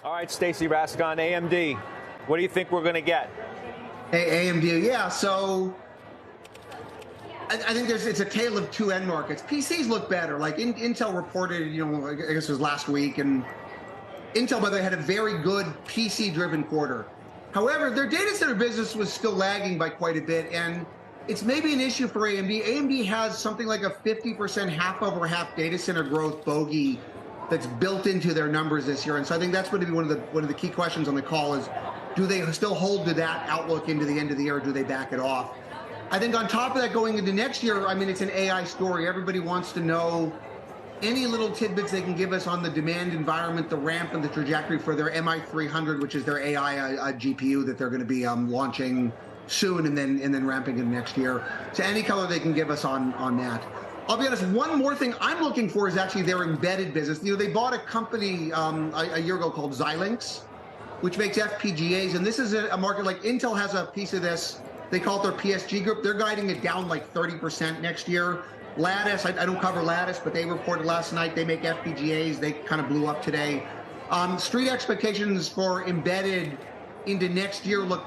All right, Stacy, Rasgon, AMD. What do you think we're going to get? Hey, AMD, yeah. So I think it's a tale of two end markets. PCs look better. Like Intel reported, I guess it was last week, and Intel, by the way, had a very good PC-driven quarter. However, their data center business was still lagging by quite a bit, and it's maybe an issue for AMD. AMD has something like a 50% half-over-half data center growth bogey that's built into their numbers this year, and so I think that's going to be one of the key questions on the call is, do they still hold to that outlook into the end of the year, or do they back it off? I think on top of that, going into next year, I mean, it's an AI story. Everybody wants to know any little tidbits they can give us on the demand environment, the ramp and the trajectory for their MI300, which is their AI GPU that they're going to be launching soon and then ramping in next year. So any color they can give us on that. I'll be honest, one more thing I'm looking for is actually their embedded business. They bought a company a year ago called Xilinx, which makes FPGAs, and this is a market like Intel has a piece of this. They call it their PSG group. They're guiding it down like 30% next year. Lattice, I don't cover Lattice, but they reported last night they make FPGAs. They kind of blew up today. Street expectations for embedded into next year look,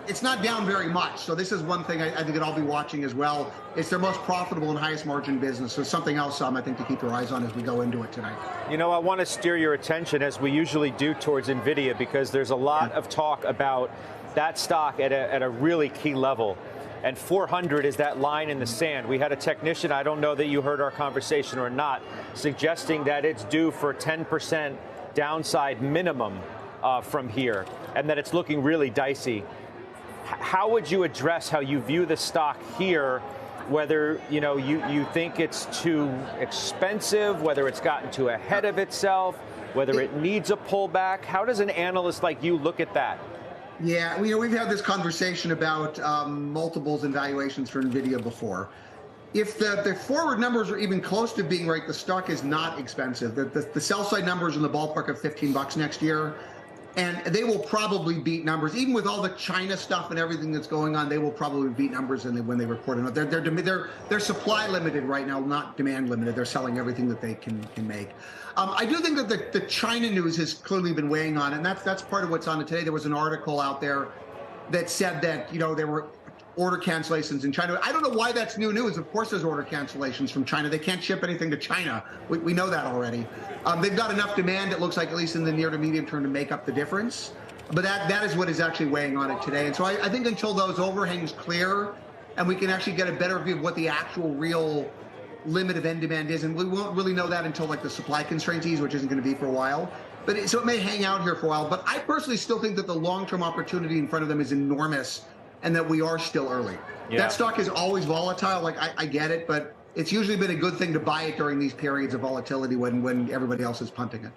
it's not down very much. So this is one thing I think that I'll be watching as well. It's their most profitable and highest margin business. So something else I think to keep your eyes on as we go into it tonight. I want to steer your attention, as we usually do, towards NVIDIA, because there's a lot of talk about that stock at a really key level. And 400 is that line in the sand. We had a technician, I don't know that you heard our conversation or not, suggesting that it's due for a 10% downside minimum from here, and that it's looking really dicey. How would you address how you view the stock here, whether you think it's too expensive, whether it's gotten too ahead of itself, whether it needs a pullback? How does an analyst like you look at that? Yeah, we've had this conversation about multiples and valuations for NVIDIA before. If the forward numbers are even close to being right, the stock is not expensive. The sell side numbers in the ballpark of $15 next year, and they will probably beat numbers. Even with all the China stuff and everything that's going on, they will probably beat numbers when they report it. They're supply limited right now, not demand limited. They're selling everything that they can make. I do think that the China news has clearly been weighing on it, and that's part of what's on it today. There was an article out there that said that there were order cancellations in China. I don't know why that's new news. Of course there's order cancellations from China. They can't ship anything to China. We know that already. They've got enough demand, it looks like, at least in the near to medium term, to make up the difference. But that is what is actually weighing on it today. And so I think until those overhangs clear and we can actually get a better view of what the actual real limit of end demand is, and we won't really know that until like the supply constraints ease, which isn't going to be for a while. But so it may hang out here for a while. But I personally still think that the long-term opportunity in front of them is enormous, and that we are still early. Yeah. That stock is always volatile. Like I get it, but it's usually been a good thing to buy it during these periods of volatility when everybody else is punting it.